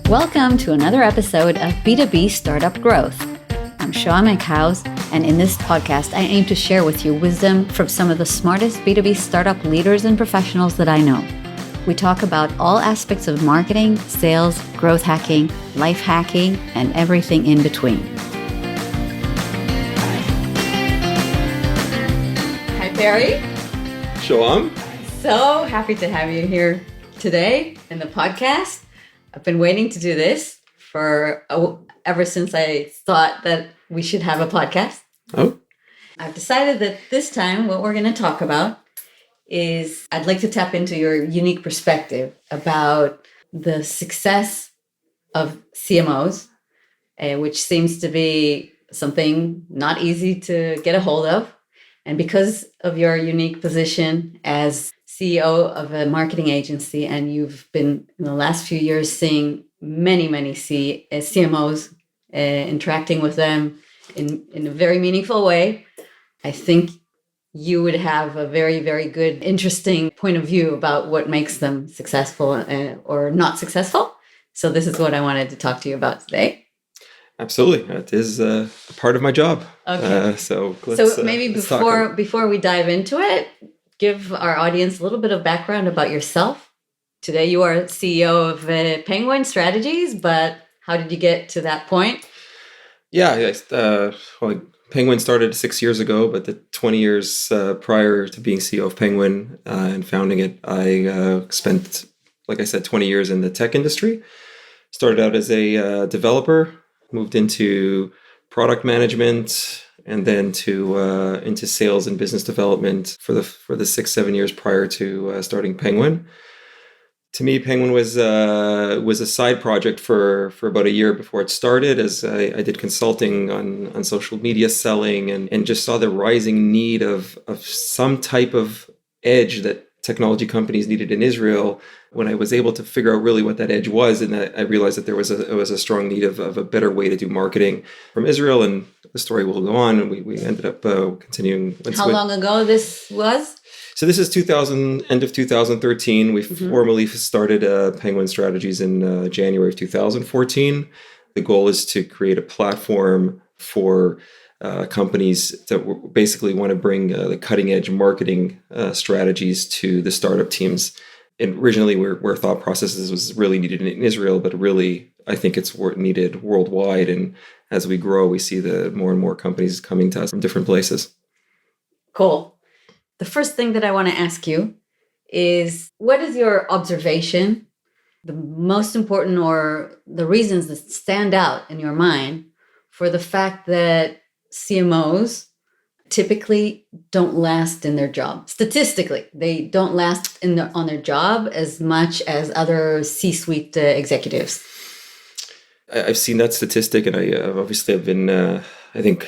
Welcome to another episode of B2B Startup Growth. I'm Shoam Eckhouse, and in this podcast, I aim to share with you wisdom from some of the smartest B2B startup leaders and professionals that I know. We talk about all aspects of marketing, sales, growth hacking, life hacking, and everything in between. Hi, Perry. Shoam. So happy to have you here today in the podcast. I've been waiting to do this ever since I thought that we should have a podcast. Oh. I've decided that this time what we're going to talk about is I'd like to tap into your unique perspective about the success of CMOs, which seems to be something not easy to get a hold of. And because of your unique position as CEO of a marketing agency, and you've been in the last few years seeing many CMOs, interacting with them in a very meaningful way, I think you would have a very, very good, interesting point of view about what makes them successful or not successful. So this is what I wanted to talk to you about today. Absolutely. That is a part of my job. Okay. So maybe before we dive into it, give our audience a little bit of background about yourself. Today you are CEO of Penguin Strategies, but how did you get to that point? Yeah, Penguin started 6 years ago, but the 20 years prior to being CEO of Penguin and founding it, I spent, like I said, 20 years in the tech industry. Started out as a developer, moved into product management, and then into sales and business development for the 6-7 years prior to starting Penguin. To me, Penguin was a side project for about a year before it started, as I did consulting on social media selling and just saw the rising need of some type of edge that technology companies needed in Israel. When I was able to figure out really what that edge was, and I realized that there was a strong need of a better way to do marketing from Israel, and the story will go on, and we ended up continuing. How long ago this was? So this is end of 2013. We formally started Penguin Strategies in January of 2014. The goal is to create a platform for companies that basically want to bring the cutting edge marketing strategies to the startup teams. And originally, where thought processes was really needed in Israel, but really, I think it's needed worldwide. And as we grow, we see the more and more companies coming to us from different places. Cool. The first thing that I want to ask you is, what is your observation, the most important or the reasons that stand out in your mind for the fact that CMOs typically don't last in their job? Statistically, they don't last on their job as much as other C-suite executives. I've seen that statistic, and I've been. I think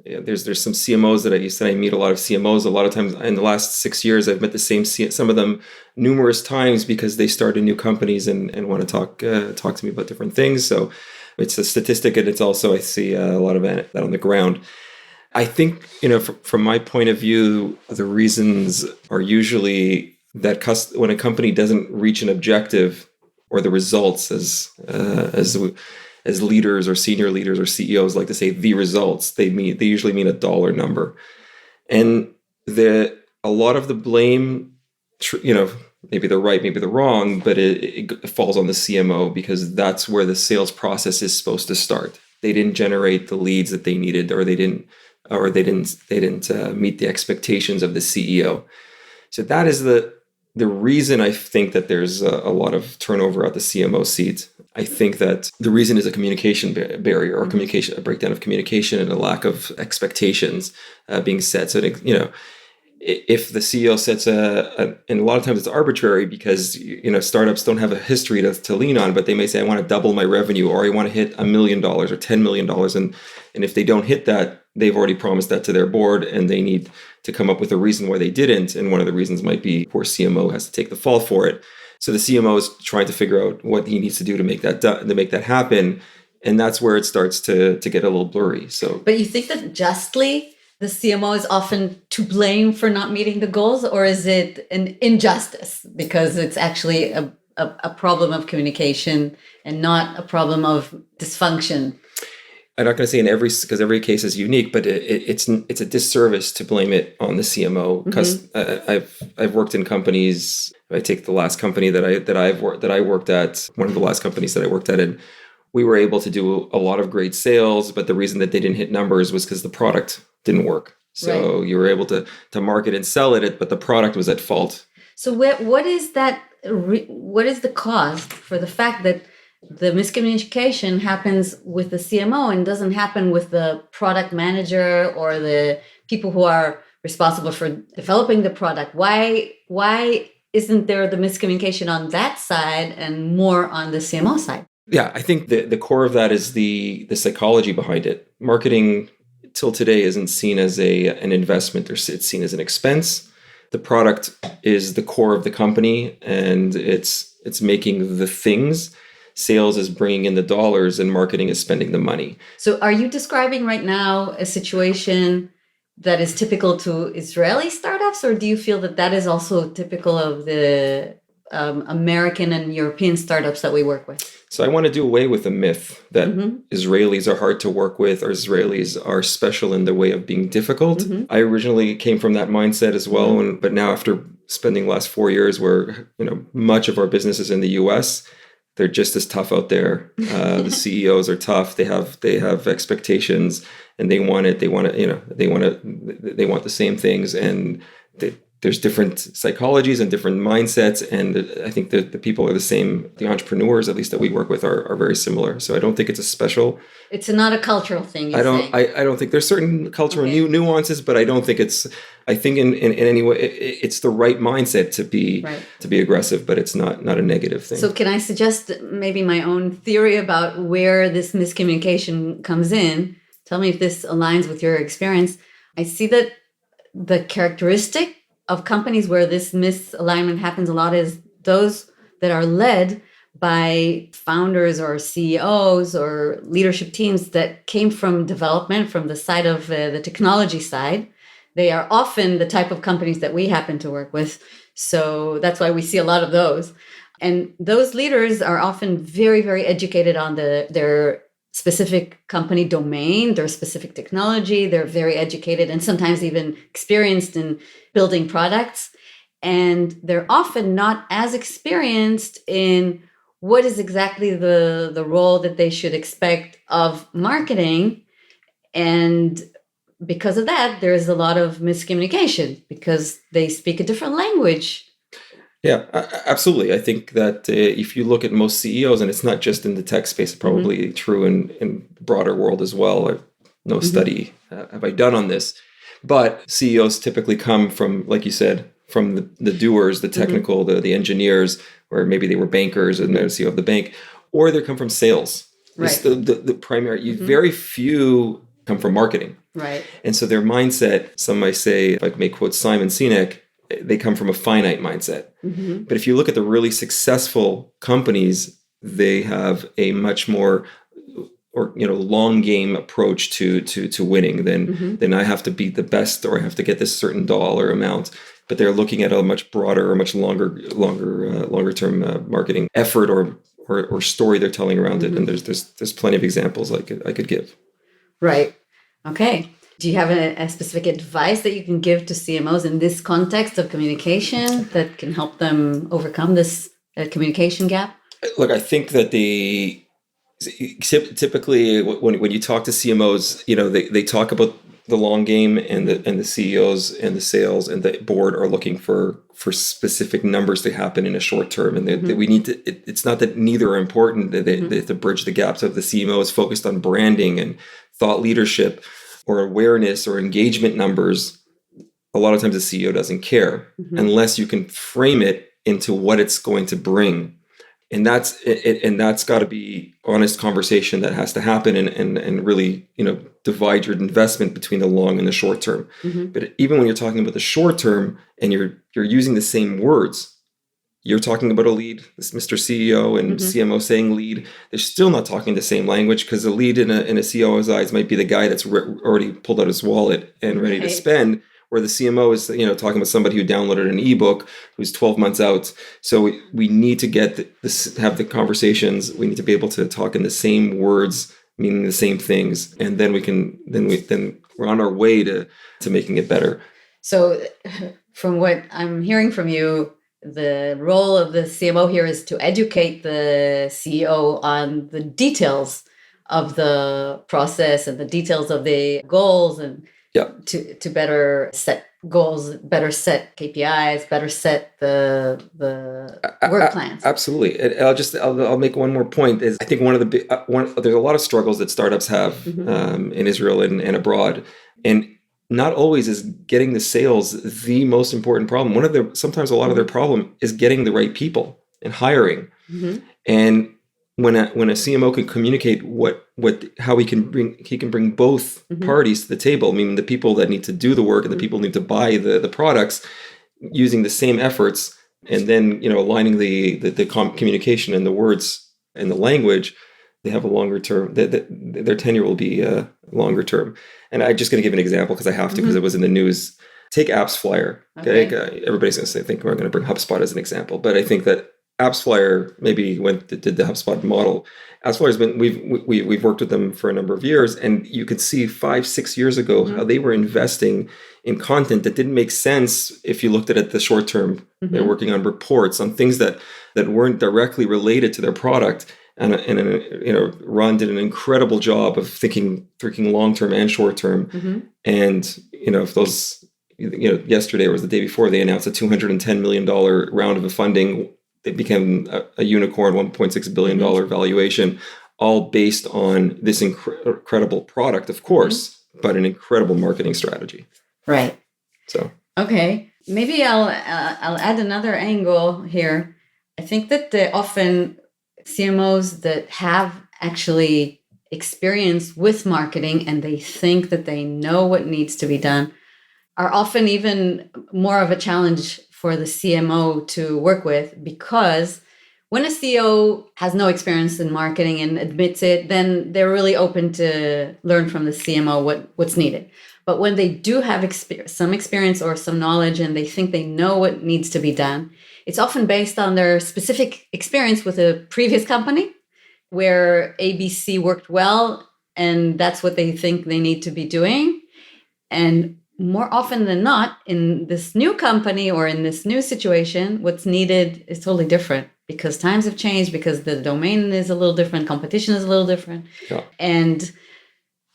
there's some CMOs that I meet a lot of CMOs. A lot of times in the last 6 years, I've met some of them numerous times because they started new companies and want to talk to me about different things. So it's a statistic, and it's also, I see a lot of that on the ground. I think, from my point of view, the reasons are usually that when a company doesn't reach an objective or the results as leaders or senior leaders or CEOs like to say the results, they usually mean a dollar number. And a lot of the blame, maybe they're right, maybe they're wrong, but it falls on the CMO because that's where the sales process is supposed to start. They didn't generate the leads that they needed, or they didn't meet the expectations of the CEO. So that is the reason I think that there's a lot of turnover at the CMO seat. I think that the reason is a communication barrier or a breakdown of communication and a lack of expectations being set. So, if the CEO sets and a lot of times it's arbitrary because, startups don't have a history to lean on, but they may say, I want to double my revenue, or I want to hit $1 million or $10 million. And if they don't hit that, they've already promised that to their board, and they need to come up with a reason why they didn't. And one of the reasons might be poor CMO has to take the fall for it. So the CMO is trying to figure out what he needs to do to make that happen. And that's where it starts to get a little blurry. So, but you think that justly the CMO is often to blame for not meeting the goals, or is it an injustice because it's actually a problem of communication and not a problem of dysfunction? I'm not going to say in every, because every case is unique, but it's a disservice to blame it on the CMO, because I've worked in companies. If I take the last company that I worked at, one of the last companies that I worked at, and we were able to do a lot of great sales, but the reason that they didn't hit numbers was because the product didn't work. So you were able to market and sell it, but the product was at fault. So what is that? What is the cause for the fact that the miscommunication happens with the CMO and doesn't happen with the product manager or the people who are responsible for developing the product? Why isn't there the miscommunication on that side and more on the CMO side? Yeah, I think the core of that is the psychology behind it. Marketing till today isn't seen as an investment, or it's seen as an expense. The product is the core of the company, and it's making the things. Sales is bringing in the dollars, and marketing is spending the money. So are you describing right now a situation that is typical to Israeli startups, or do you feel that that is also typical of the American and European startups that we work with? So I want to do away with the myth that Israelis are hard to work with, or Israelis are special in their way of being difficult. I originally came from that mindset as well, but now after spending the last 4 years where much of our business is in the US, they're just as tough out there. The CEOs are tough. They have expectations, and they want it. They want the same things, and there's different psychologies and different mindsets. And I think that the people are the same. The entrepreneurs, at least that we work with, are very similar. So I don't think it's a special. It's not a cultural thing. I don't think there's certain cultural nuances, but I don't think it's. I think in any way it's the right mindset to be aggressive, but it's not a negative thing. So can I suggest maybe my own theory about where this miscommunication comes in? Tell me if this aligns with your experience. I see that the characteristic of companies where this misalignment happens a lot is those that are led by founders or CEOs or leadership teams that came from development, from the side of the technology side. They are often the type of companies that we happen to work with. So that's why we see a lot of those. And those leaders are often very, very educated on their specific company domain, their specific technology. They're very educated and sometimes even experienced in building products. And they're often not as experienced in what is exactly the role that they should expect of marketing. And because of that, there's a lot of miscommunication because they speak a different language. Yeah, absolutely. I think that if you look at most CEOs, and it's not just in the tech space, probably true in broader world as well. I've no study have I done on this, but CEOs typically come from, like you said, from the doers, the technical, the engineers, or maybe they were bankers and they're CEO of the bank, or they come from sales. Right. It's the primary. Very few come from marketing. Right. And so their mindset, some might say, if I may quote Simon Sinek, they come from a finite mindset. But if you look at the really successful companies, they have a much more long game approach to winning than I have to be the best or I have to get this certain dollar amount. But they're looking at a much broader or much longer term marketing effort or story they're telling around it. And there's plenty of examples I could give. Right. Okay. Do you have a specific advice that you can give to CMOs in this context of communication that can help them overcome this communication gap? Look, I think that typically when you talk to CMOs, they talk about the long game, and the CEOs and the sales and the board are looking for specific numbers to happen in a short term, and that we need to. It's not that neither are important. They have to bridge the gaps of the CMO is focused on branding and thought leadership, or awareness or engagement numbers. A lot of times the CEO doesn't care unless you can frame it into what it's going to bring. And that's got to be honest conversation that has to happen and really, divide your investment between the long and the short term. But even when you're talking about the short term and you're using the same words, you're talking about a lead, this Mr. CEO and CMO saying lead, they're still not talking the same language, because the lead in a COO's eyes might be the guy that's already pulled out his wallet and ready to spend, where the CMO is, talking about somebody who downloaded an ebook who's 12 months out. So we need to get this, have the conversations. We need to be able to talk in the same words, meaning the same things, and then we're on our way to making it better. So, from what I'm hearing from you, the role of the CMO here is to educate the CEO on the details of the process and the details of the goals, and to better set goals, better set KPIs, better set the work plans. Absolutely. And I'll make one more point. Is I think one of the there's a lot of struggles that startups have in Israel and abroad, and not always is getting the sales the most important problem. Sometimes a lot of their problem is getting the right people and hiring. And when a CMO can communicate how he can bring both parties to the table, meaning the people that need to do the work and the people who need to buy the products, using the same efforts, and then aligning the communication and the words and the language, they have a longer term. Their tenure will be longer term. And I'm just going to give an example because I have to, because it was in the news. Take Apps Flyer. Okay. Everybody's going to think we're going to bring HubSpot as an example, but I think that Apps Flyer maybe did the HubSpot model. Apps Flyer has been, we've worked with them for a number of years, and you could see 5-6 years ago how they were investing in content that didn't make sense if you looked at it the short term. They're working on reports, on things that weren't directly related to their product. And Ron did an incredible job of thinking long term and short term. And if those, yesterday or was the day before, they announced a $210 million round of funding. It became a unicorn, $1.6 billion valuation, all based on this incredible product, of course, but an incredible marketing strategy. Right. So okay, maybe I'll add another angle here. I think that often CMOs that have actually experience with marketing and they think that they know what needs to be done are often even more of a challenge for the CMO to work with, because when a CEO has no experience in marketing and admits it, then they're really open to learn from the CMO what's needed. But when they do have some experience or some knowledge and they think they know what needs to be done, it's often based on their specific experience with a previous company where ABC worked well, and that's what they think they need to be doing. And more often than not, in this new company or in this new situation, what's needed is totally different, because times have changed, because the domain is a little different, competition is a little different. Yeah. And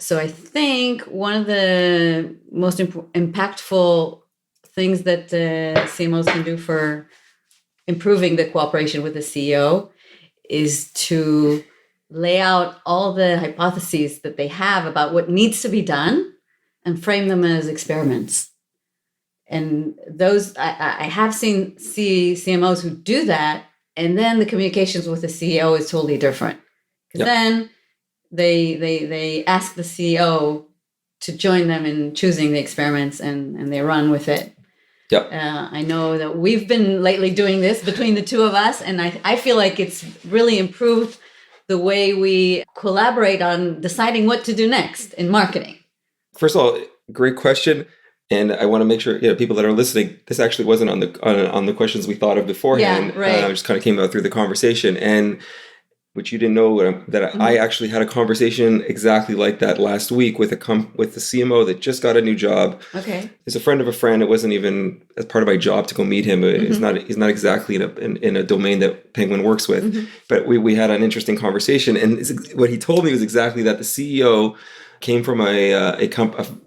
so I think one of the most impactful things that CMOs can do for improving the cooperation with the CEO is to lay out all the hypotheses that they have about what needs to be done and frame them as experiments. And those, I have seen CMOs who do that, and then the communications with the CEO is totally different. Because then they ask the CEO to join them in choosing the experiments, and they run with it. Yep. I know that we've been lately doing this between the two of us, and I feel like it's really improved the way we collaborate on deciding what to do next in marketing. First of all, great question. And I want to make sure people that are listening, this actually wasn't on the questions we thought of beforehand. Yeah, right. It just kind of came out through the conversation, and which you didn't know that I actually had a conversation exactly like that last week with the CMO that just got a new job. Okay, he's a friend of a friend. It wasn't even as part of my job to go meet him. He's not exactly in a domain that Penguin works with. But we had an interesting conversation, and what he told me was exactly that the CEO came from a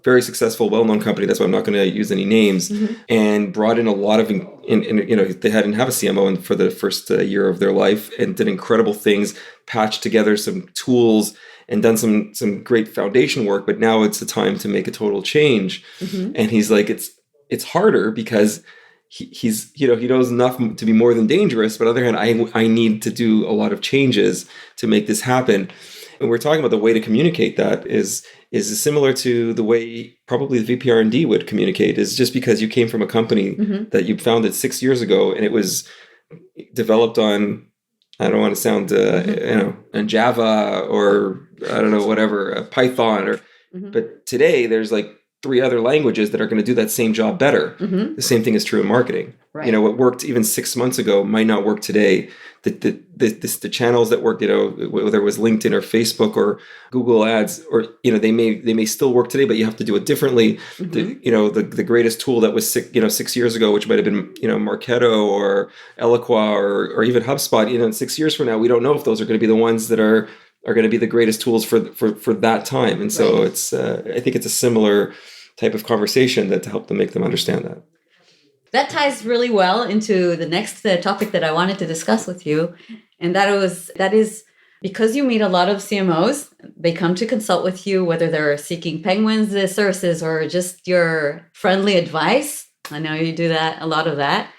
very successful, well-known company. That's why I'm not going to use any names. And brought in a lot of, they didn't have a CMO for the first year of their life, and did incredible things, patched together some tools, and done some great foundation work. But now it's the time to make a total change. And he's like, it's harder because he knows enough to be more than dangerous. But on the other hand, I need to do a lot of changes to make this happen. And we're talking about the way to communicate that is similar to the way probably the VP R&D would communicate, is just because you came from a company that you founded 6 years ago, and it was developed on, I don't want to sound, on Java or I don't know, whatever, Python but today there's like 3 other languages that are going to do that same job better. The same thing is true in marketing. Right. What worked even 6 months ago might not work today. The channels that work, whether it was LinkedIn or Facebook or Google Ads, or they may still work today, but you have to do it differently. The greatest tool that was 6 years ago, which might have been Marketo or Eloqua or even HubSpot. In 6 years from now, we don't know if those are going to be the ones that are going to be the greatest tools for that time. And so it's I think it's a similar type of conversation to help them make them understand that. That ties really well into the next topic that I wanted to discuss with you. And that is because you meet a lot of CMOs, they come to consult with you, whether they're seeking Penguin's services or just your friendly advice. I know you do a lot of that.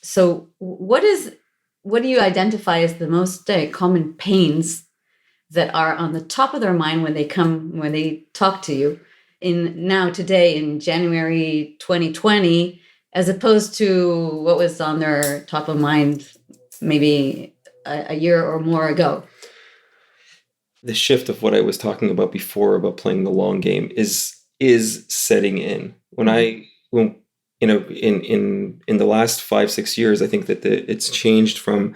So what do you identify as the most common pains that are on the top of their mind when they talk to you today in January 2020, as opposed to what was on their top of mind maybe a year or more ago? The shift of what I was talking about before about playing the long game is setting in. In the last 5-6 years, I think that it's changed from,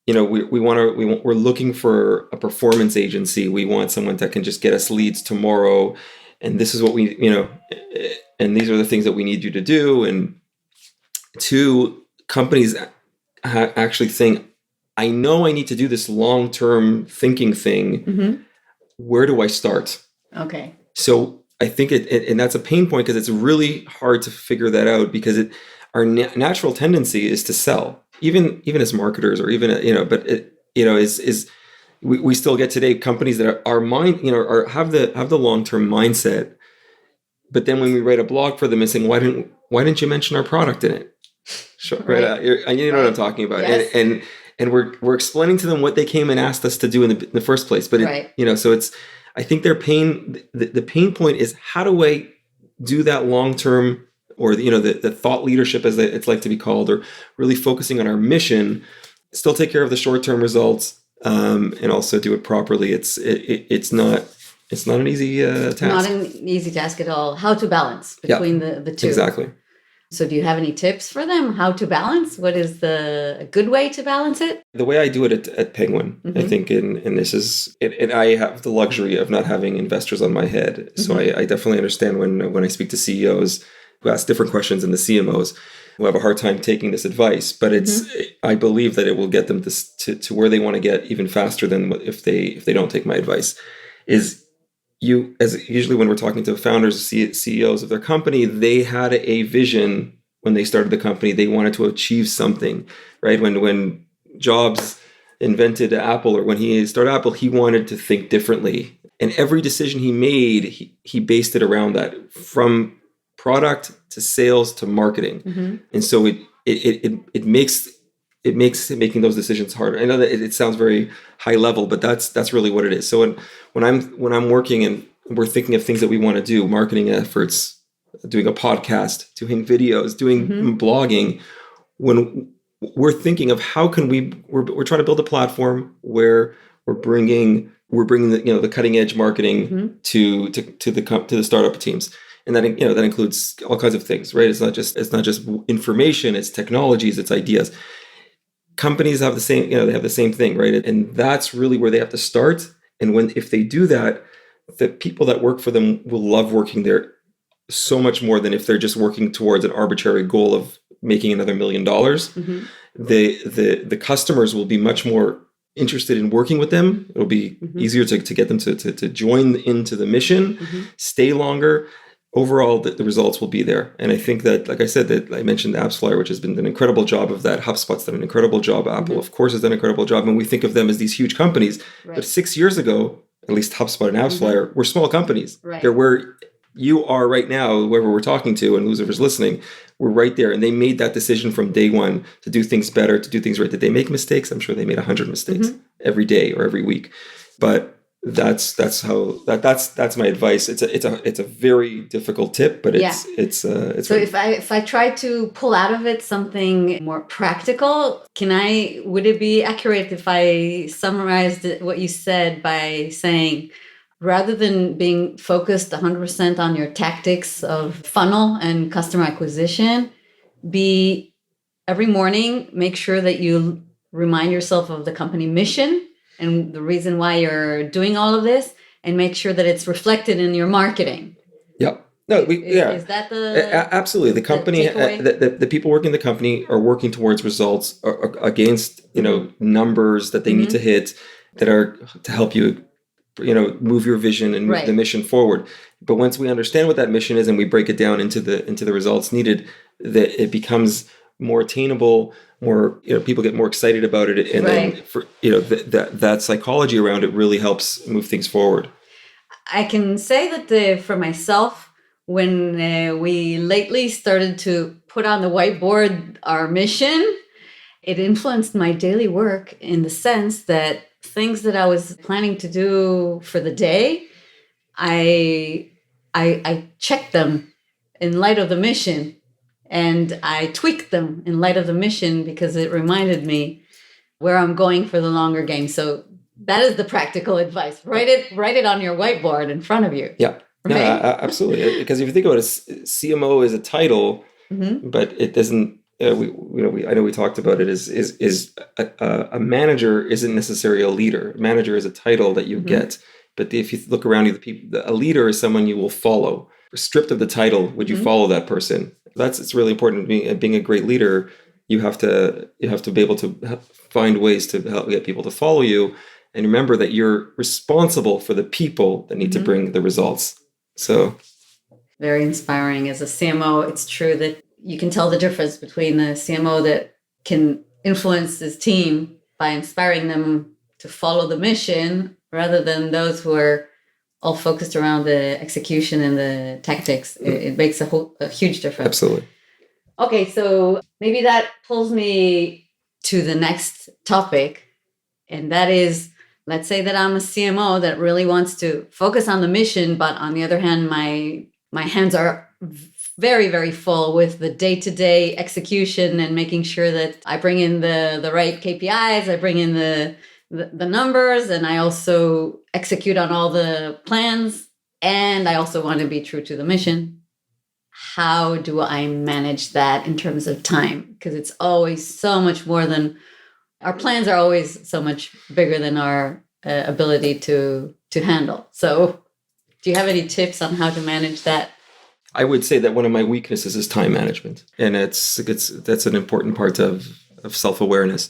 we're looking for a performance agency. We want someone that can just get us leads tomorrow, and this is what and these are the things that we need you to do. And two, companies actually think, I know I need to do this long-term thinking thing. Where do I start? Okay. So I think and that's a pain point, because it's really hard to figure that out, because our natural tendency is to sell, even as marketers, or even we still get today companies that have the long-term mindset, but then when we write a blog for them and saying, why didn't you mention our product in it? Sure, right. You know what I'm talking about. Yes. And we're explaining to them what they came and asked us to do in the first place. But so it's, I think their pain, the pain point is, how do I do that long term, or the thought leadership, as it's like to be called, or really focusing on our mission, still take care of the short term results, and also do it properly. It's not an easy task. Not an easy task at all. How to balance between the two. Exactly. So do you have any tips for them? How to balance? What is a good way to balance it? The way I do it at Penguin, I think, and this is, and I have the luxury of not having investors on my head. So I definitely understand when I speak to CEOs who ask different questions than the CMOs, who have a hard time taking this advice. But I believe that it will get them to where they want to get even faster than if they don't take my advice. Usually when we're talking to founders, CEOs of their company, they had a vision when they started the company. They wanted to achieve something, right? When Jobs invented Apple, or when he started Apple, he wanted to think differently. And every decision he made, he based it around that, from product to sales to marketing. And so it makes making those decisions harder. I know that it sounds very high level, but that's really what it is. So when I'm working and we're thinking of things that we want to do, marketing efforts, doing a podcast, doing videos, doing blogging, when we're thinking of how can we're trying to build a platform where we're bringing the cutting edge marketing to the startup teams. And that includes all kinds of things, right? It's not just information, it's technologies, it's ideas. Companies have the same, they have the same thing, right? And that's really where they have to start. And if they do that, the people that work for them will love working there so much more than if they're just working towards an arbitrary goal of making another $1 million. The customers will be much more interested in working with them. It'll be easier to get them to join into the mission, stay longer. Overall, the results will be there. And I think that, like I said, that I mentioned AppsFlyer, which has been an incredible job of that. HubSpot's done an incredible job. Apple, of course, has done an incredible job. And we think of them as these huge companies. Right. But 6 years ago, at least HubSpot and AppsFlyer were small companies. Right. They're where you are right now, whoever we're talking to and whoever's listening, we're right there. And they made that decision from day one to do things better, to do things right. Did they make mistakes? I'm sure they made 100 mistakes every day or every week. But that's my advice. It's a very difficult tip, but it's so if I try to pull out of it something more practical, would it be accurate if I summarized what you said by saying, rather than being focused 100% on your tactics of funnel and customer acquisition, be every morning, make sure that you remind yourself of the company mission and the reason why you're doing all of this, and make sure that it's reflected in your marketing. Yep. No, Is that absolutely the company, the people working in the company are working towards results against numbers that they need to hit that are to help you move your vision and move the mission forward. But once we understand what that mission is and we break it down into the results needed, that it becomes more attainable, more people get more excited about it, and then for that psychology around it really helps move things forward. I can say that for myself, when we lately started to put on the whiteboard our mission, it influenced my daily work in the sense that things that I was planning to do for the day, I checked them in light of the mission, and I tweaked them in light of the mission because it reminded me where I'm going for the longer game. So that is the practical advice. Write it on your whiteboard in front of you. Yeah, right? No, absolutely. Because if you think about it, CMO is a title, but it doesn't. I know we talked about it. Is a manager isn't necessarily a leader. A manager is a title that you get. But if you look around you, a leader is someone you will follow. Stripped of the title, would you follow that person? It's really important. Being a great leader, you have to be able to find ways to help get people to follow you, and remember that you're responsible for the people that need to bring the results. So, very inspiring. As a CMO, it's true that you can tell the difference between the CMO that can influence his team by inspiring them to follow the mission, rather than those who are all focused around the execution and the tactics. It makes a huge difference. Absolutely. Okay, so maybe that pulls me to the next topic, and that is, let's say that I'm a CMO that really wants to focus on the mission, but on the other hand, my hands are very, very full with the day-to-day execution and making sure that I bring in the right KPIs, I bring in the numbers, and I also execute on all the plans, and I also want to be true to the mission. How do I manage that in terms of time? Because it's always so much more than our plans are always so much bigger than our ability to handle. So do you have any tips on how to manage that? I would say that one of my weaknesses is time management, and that's an important part of self-awareness.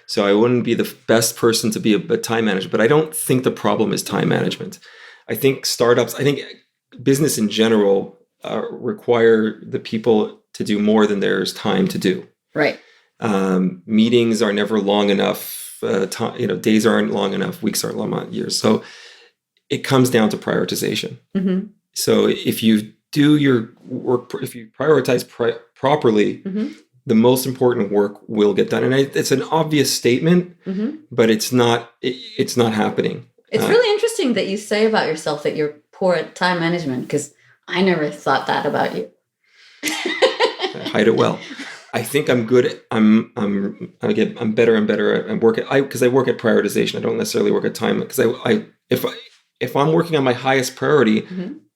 So I wouldn't be the best person to be a time manager, but I don't think the problem is time management. I think business in general require the people to do more than there's time to do. Right. Meetings are never long enough. Days aren't long enough. Weeks aren't long enough. Years. So it comes down to prioritization. So if you do your work, if you prioritize properly, the most important work will get done. And it's an obvious statement, but it's not happening. It's really interesting that you say about yourself that you're poor at time management, because I never thought that about you. I hide it well. I think I'm good. I'm better and better at work because I work at prioritization. I don't necessarily work at time, because if I'm working on my highest priority,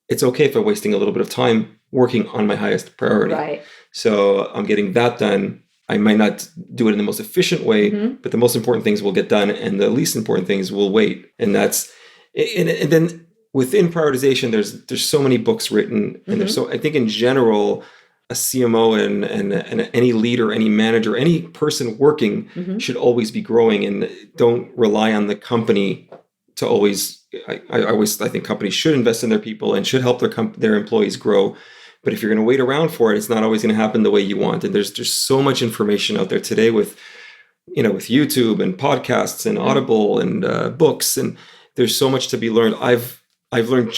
it's okay if I'm wasting a little bit of time working on my highest priority. Right. So I'm getting that done. I might not do it in the most efficient way, but the most important things will get done, and the least important things will wait. And then within prioritization, there's so many books written, and I think in general, a CMO and any leader, any manager, any person working should always be growing, and don't rely on the company to always. I think companies should invest in their people and should help their employees grow. But if you're going to wait around for it, it's not always going to happen the way you want. And there's just so much information out there today with YouTube and podcasts and Audible and books, and there's so much to be learned. I've learned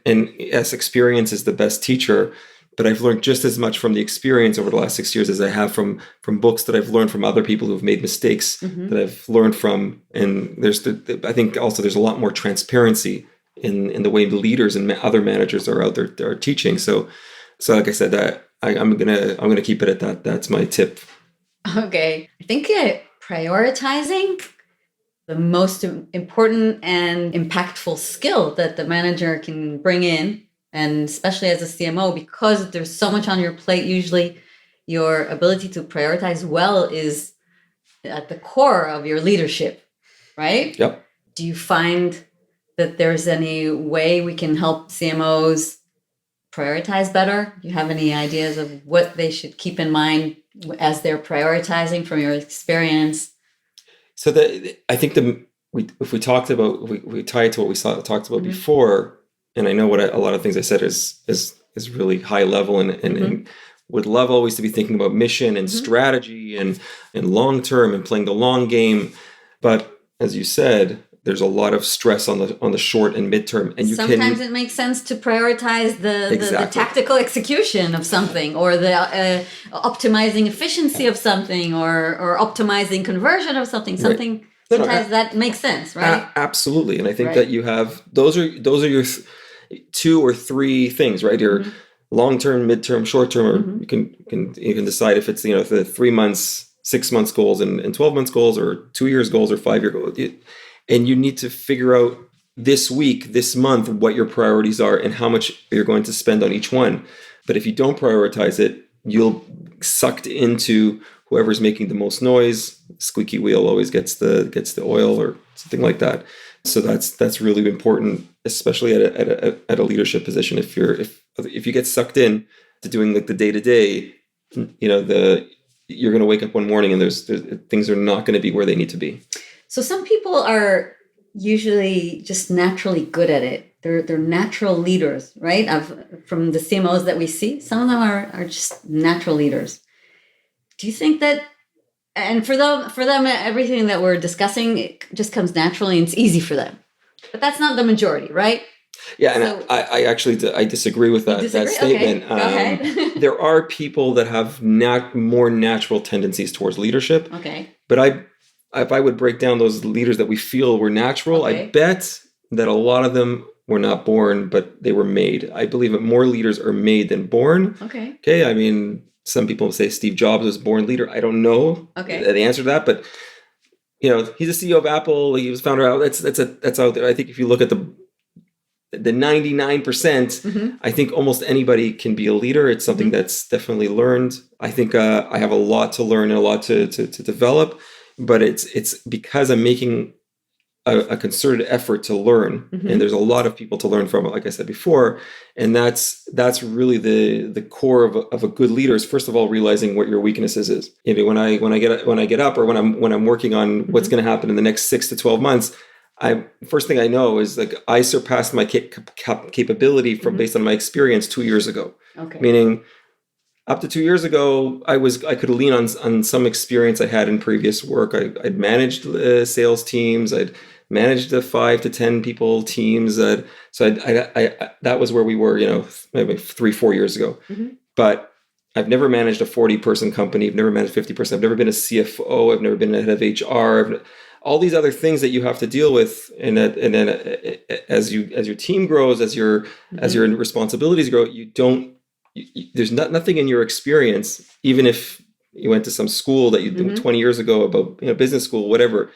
and yes, experience is the best teacher, but I've learned just as much from the experience over the last 6 years as I have from books that I've learned from other people who've made mistakes that I've learned from. And I think also there's a lot more transparency in the way the leaders and other managers are out there are teaching. So like I said, that I'm gonna keep it at that. That's my tip. Okay. I think prioritizing the most important and impactful skill that the manager can bring in, and especially as a CMO, because there's so much on your plate, usually your ability to prioritize well is at the core of your leadership, right? Yep. Do you find that there's any way we can help CMOs prioritize better? Do you have any ideas of what they should keep in mind as they're prioritizing from your experience? So I think if we talked about, we tie it to what we talked about before, and I know what a lot of things I said is really high level and would love always to be thinking about mission and strategy and long term and playing the long game. But as you said, there's a lot of stress on the short and midterm, and sometimes it makes sense to prioritize the tactical execution of something, or the optimizing efficiency of something, or optimizing conversion of something. Something sometimes that makes sense, right? Absolutely, and I think that you have those are your two or three things, right? Your long term, midterm, short term, or you can decide if it's the 3 months, 6 months goals and 12 months goals, or 2 years goals, or 5 year goals. And you need to figure out this week, this month, what your priorities are and how much you're going to spend on each one. But if you don't prioritize it, you'll sucked into whoever's making the most noise. Squeaky wheel always gets the oil, or something like that. So that's really important, especially at a leadership position. If you get sucked in to doing like the day to day, you're going to wake up one morning and there's things are not going to be where they need to be. So some people are usually just naturally good at it. They're natural leaders, right? From the CMOs that we see, some of them are just natural leaders. Do you think that, and for them, everything that we're discussing, it just comes naturally and it's easy for them. But that's not the majority, right? Yeah, and I actually disagree with that statement. Okay. Go ahead. There are people that have more natural tendencies towards leadership. Okay. But if I would break down those leaders that we feel were natural, I bet that a lot of them were not born, but they were made. I believe that more leaders are made than born. Okay. I mean, some people say Steve Jobs was born leader. I don't know the answer to that, but he's a CEO of Apple. He was founder out. That's out there. I think if you look at the 99%, I think almost anybody can be a leader. It's something that's definitely learned. I think I have a lot to learn and a lot to develop. But it's because I'm making a concerted effort to learn, and there's a lot of people to learn from, like I said before, and that's really the core of a good leader is, first of all, realizing what your weaknesses is. When I get up, or when I'm working on what's going to happen in the next 6 to 12 months, first thing I know is like I surpassed my capability based on my experience 2 years ago. Okay. Meaning, up to 2 years ago, I could lean on some experience I had in previous work. I'd managed sales teams. I'd managed the 5 to 10 people teams. So that was where we were, maybe 3-4 years ago. But I've never managed a 40-person company. I've never managed 50%. I've never been a CFO. I've never been a head of HR. All these other things that you have to deal with, and then as your team grows, as your responsibilities grow, there's nothing in your experience, even if you went to some school that you did 20 years ago about business school, whatever.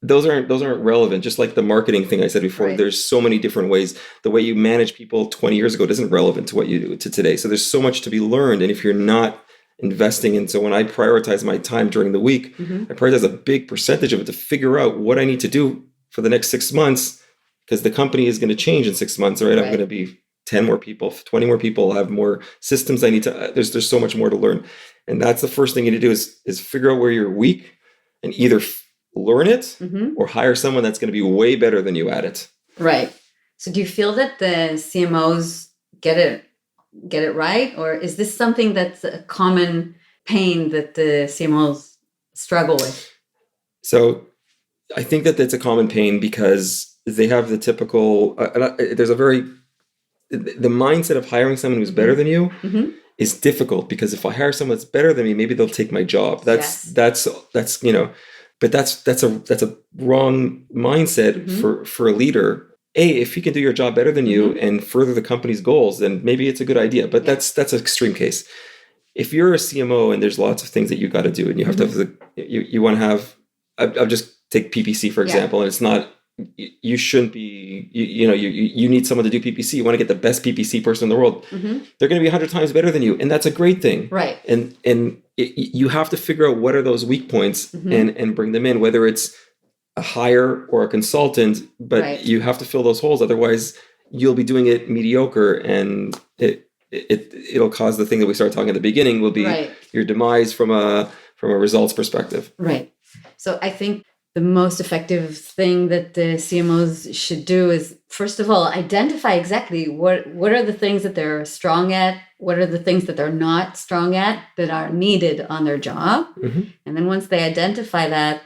Those aren't relevant. Just like the marketing thing I said before, there's so many different ways. The way you manage people 20 years ago isn't relevant to what you do to today. So there's so much to be learned, and if you're not investing in, so when I prioritize my time during the week, I prioritize a big percentage of it to figure out what I need to do for the next 6 months, because the company is going to change in 6 months, right? I'm going to be 10 more people, 20 more people, have more systems I need to, there's so much more to learn. And that's the first thing you need to do is figure out where you're weak and either learn it or hire someone that's going to be way better than you at it. Right. So do you feel that the CMOs get it right? Or is this something that's a common pain that the CMOs struggle with? So I think that that's a common pain because they have the typical, there's a very the mindset of hiring someone who's better than you is difficult, because if I hire someone that's better than me, maybe they'll take my job. That's but that's a wrong mindset for a leader. If he can do your job better than you and further the company's goals, then maybe it's a good idea. But that's an extreme case. If you're a CMO and there's lots of things that you got to do, and you have to have you want to have, I'll just take PPC for example, and it's not, you shouldn't be, you need someone to do PPC. You want to get the best PPC person in the world. They're going to be 100 times better than you, and that's a great thing. Right. And you have to figure out what are those weak points and bring them in, whether it's a hire or a consultant, but you have to fill those holes. Otherwise, you'll be doing it mediocre, and it'll cause the thing that we started talking at the beginning will be your demise from a results perspective. Right. So I think the most effective thing that the CMOs should do is, first of all, identify exactly what are the things that they're strong at, what are the things that they're not strong at that are needed on their job. And then once they identify that,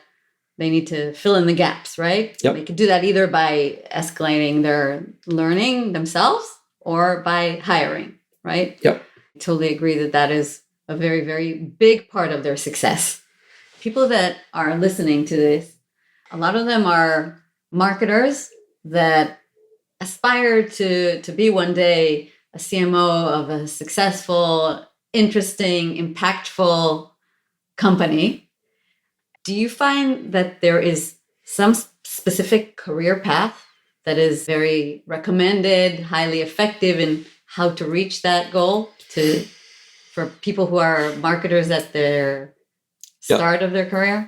they need to fill in the gaps, right? Yep. They can do that either by escalating their learning themselves or by hiring, right? Yep. I totally agree that is a very, very big part of their success. People that are listening to this, a lot of them are marketers that aspire to be one day a CMO of a successful, interesting, impactful company. Do you find that there is some specific career path that is very recommended, highly effective in how to reach that goal for people who are marketers at their start of their career?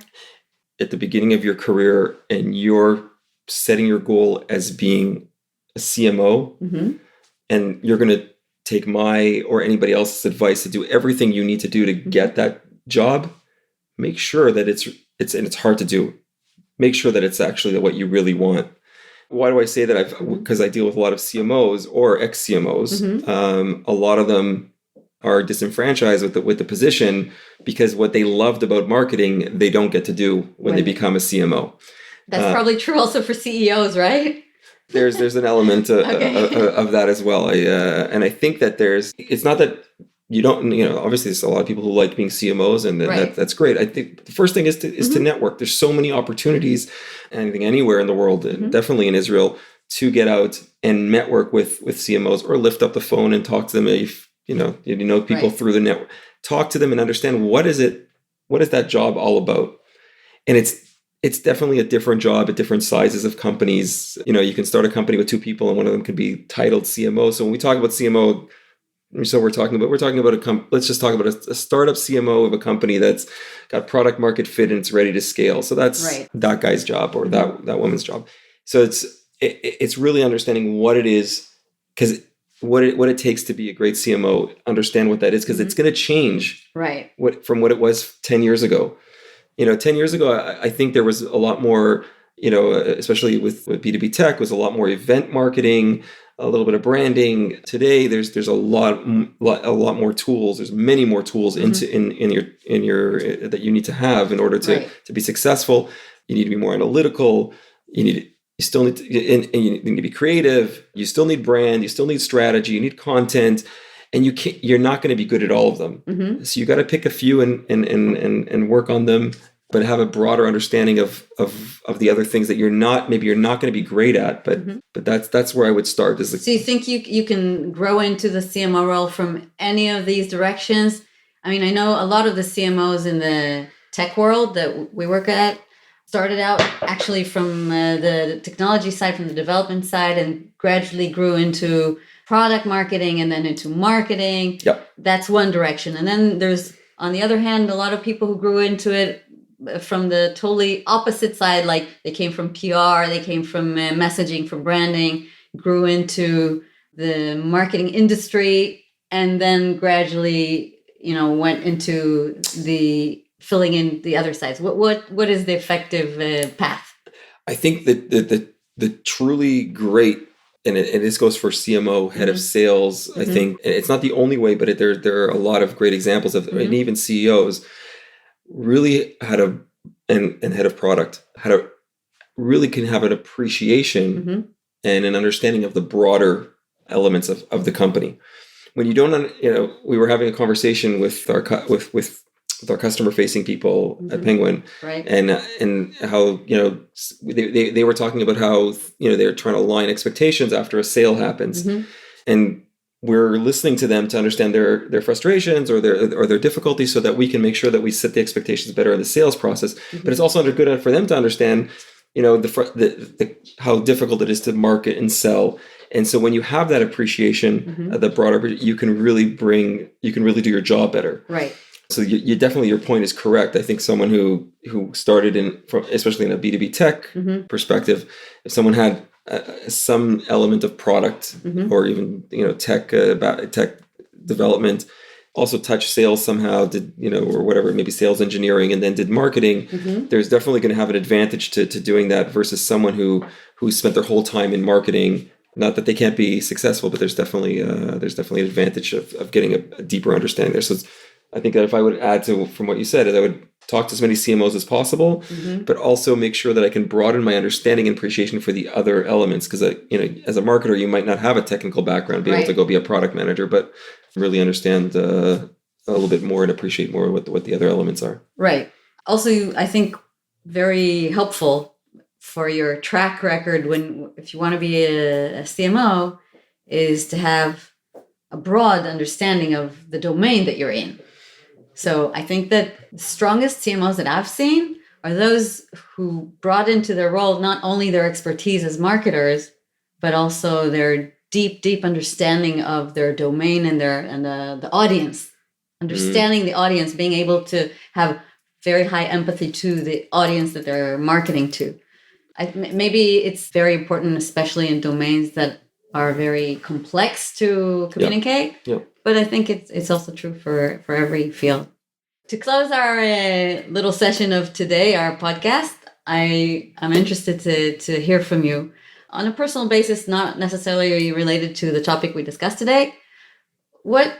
At the beginning of your career, and you're setting your goal as being a CMO, and you're going to take my or anybody else's advice to do everything you need to do to get that job, make sure that it's hard to do. Make sure that it's actually what you really want. Why do I say that? Because I deal with a lot of CMOs or ex-CMOs. A lot of them are disenfranchised with the position because what they loved about marketing, they don't get to do when they become a CMO. That's probably true also for CEOs, right? There's an element of that as well. And I think that it's not that you don't, obviously there's a lot of people who like being CMOs, and that's great. I think the first thing is to network. There's so many opportunities, anything anywhere in the world, and definitely in Israel, to get out and network with CMOs, or lift up the phone and talk to them. If you know people through the network, talk to them and understand what is that job all about. And it's definitely a different job at different sizes of companies. You can start a company with 2 people, and one of them could be titled CMO. So when we talk about CMO, we're talking about let's just talk about a startup CMO of a company that's got product market fit and it's ready to scale. So that's that guy's job, or that woman's job. So it's really understanding what it is, because what it takes to be a great CMO, understand what that is, because it's going to change from what it was 10 years ago. 10 years ago, I think there was a lot more, especially with B2B tech, was a lot more event marketing, a little bit of branding. Today, there's a lot more tools. There's many more tools in your that you need to have in order to be successful. You need to be more analytical. You still need to, and you need to be creative. You still need brand. You still need strategy. You need content, and you're not going to be good at all of them. So you got to pick a few and work on them, but have a broader understanding of the other things that you're not going to be great at. But that's where I would start. So you think you can grow into the CMO role from any of these directions? I mean, I know a lot of the CMOs in the tech world that we work at started out actually from the technology side, from the development side, and gradually grew into product marketing and then into marketing. Yep. That's one direction. And then there's, on the other hand, a lot of people who grew into it from the totally opposite side, like they came from PR, they came from messaging, from branding, grew into the marketing industry, and then gradually, went into the filling in the other sides. What is the effective path? I think that the truly great, and this goes for CMO, head of sales. I think it's not the only way, but there are a lot of great examples of, and even CEOs really and head of product really can have an appreciation and an understanding of the broader elements of the company. When you don't, we were having a conversation with our customer facing people at Penguin, right. and how, they were talking about how, they're trying to align expectations after a sale happens. And we're listening to them to understand their frustrations or their difficulties, so that we can make sure that we set the expectations better in the sales process. But it's also good for them to understand, how difficult it is to market and sell. And so when you have that appreciation, the broader, you can really do your job better. Right. So you definitely, your point is correct. I think someone who started especially in a B2B tech perspective, if someone had some element of product or even tech development, also touched sales somehow, did or whatever, maybe sales engineering, and then did marketing, there's definitely going to have an advantage to doing that versus someone who spent their whole time in marketing. Not that they can't be successful, but there's definitely an advantage of getting a deeper understanding there. So I think that if I would add from what you said, is I would talk to as many CMOs as possible, but also make sure that I can broaden my understanding and appreciation for the other elements. Because as a marketer, you might not have a technical background, be able to go be a product manager, but really understand a little bit more and appreciate more what the other elements are. Right. Also, I think very helpful for your track record if you want to be a CMO, is to have a broad understanding of the domain that you're in. So I think that the strongest CMOs that I've seen are those who brought into their role not only their expertise as marketers, but also their deep understanding of their domain and the audience, understanding the audience, being able to have very high empathy to the audience that they're marketing to. Maybe it's very important, especially in domains that are very complex to communicate. Yeah. But I think it's also true for every field. To close our little session of today, our podcast, I'm interested to hear from you on a personal basis, not necessarily related to the topic we discussed today. What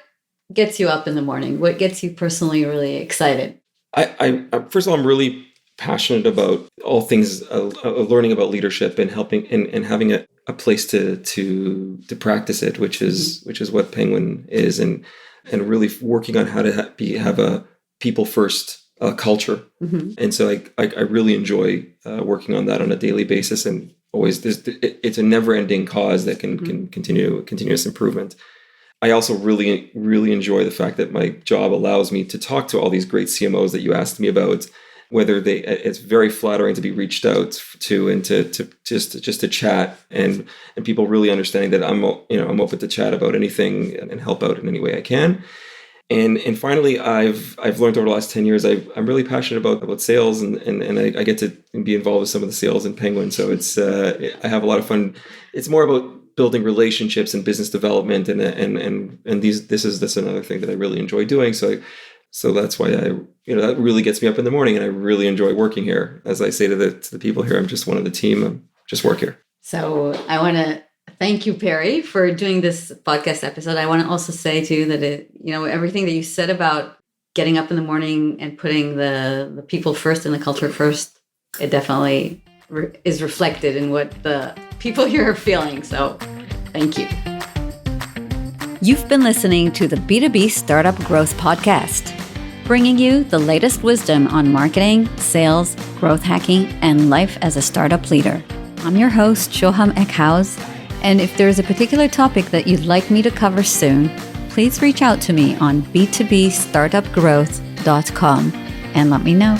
gets you up in the morning? What gets you personally really excited? I first of all, I'm really passionate about all things learning about leadership and helping and having a place to practice it, which is what Penguin is, and really working on how to have a people first culture. And so I really enjoy working on that on a daily basis, and always it's a never ending cause that can continue continuous improvement. I also really, really enjoy the fact that my job allows me to talk to all these great CMOs that you asked me about. Whether it's very flattering to be reached out to and to just to chat, and people really understanding that I'm open to chat about anything and help out in any way I can. And finally, I've learned over the last 10 years, I'm really passionate about sales, and I get to be involved with some of the sales in Penguin. So it's I have a lot of fun. It's more about building relationships and business development, and this is another thing that I really enjoy doing. So that's why that really gets me up in the morning, and I really enjoy working here. As I say to the people here, I'm just one of the team. I just work here. So I want to thank you, Perry, for doing this podcast episode. I want to also say to you that everything that you said about getting up in the morning and putting the people first and the culture first, it definitely is reflected in what the people here are feeling. So thank you. You've been listening to the B2B Startup Growth Podcast, bringing you the latest wisdom on marketing, sales, growth hacking, and life as a startup leader. I'm your host, Shoham Eckhaus, and if there's a particular topic that you'd like me to cover soon, please reach out to me on b2bstartupgrowth.com and let me know.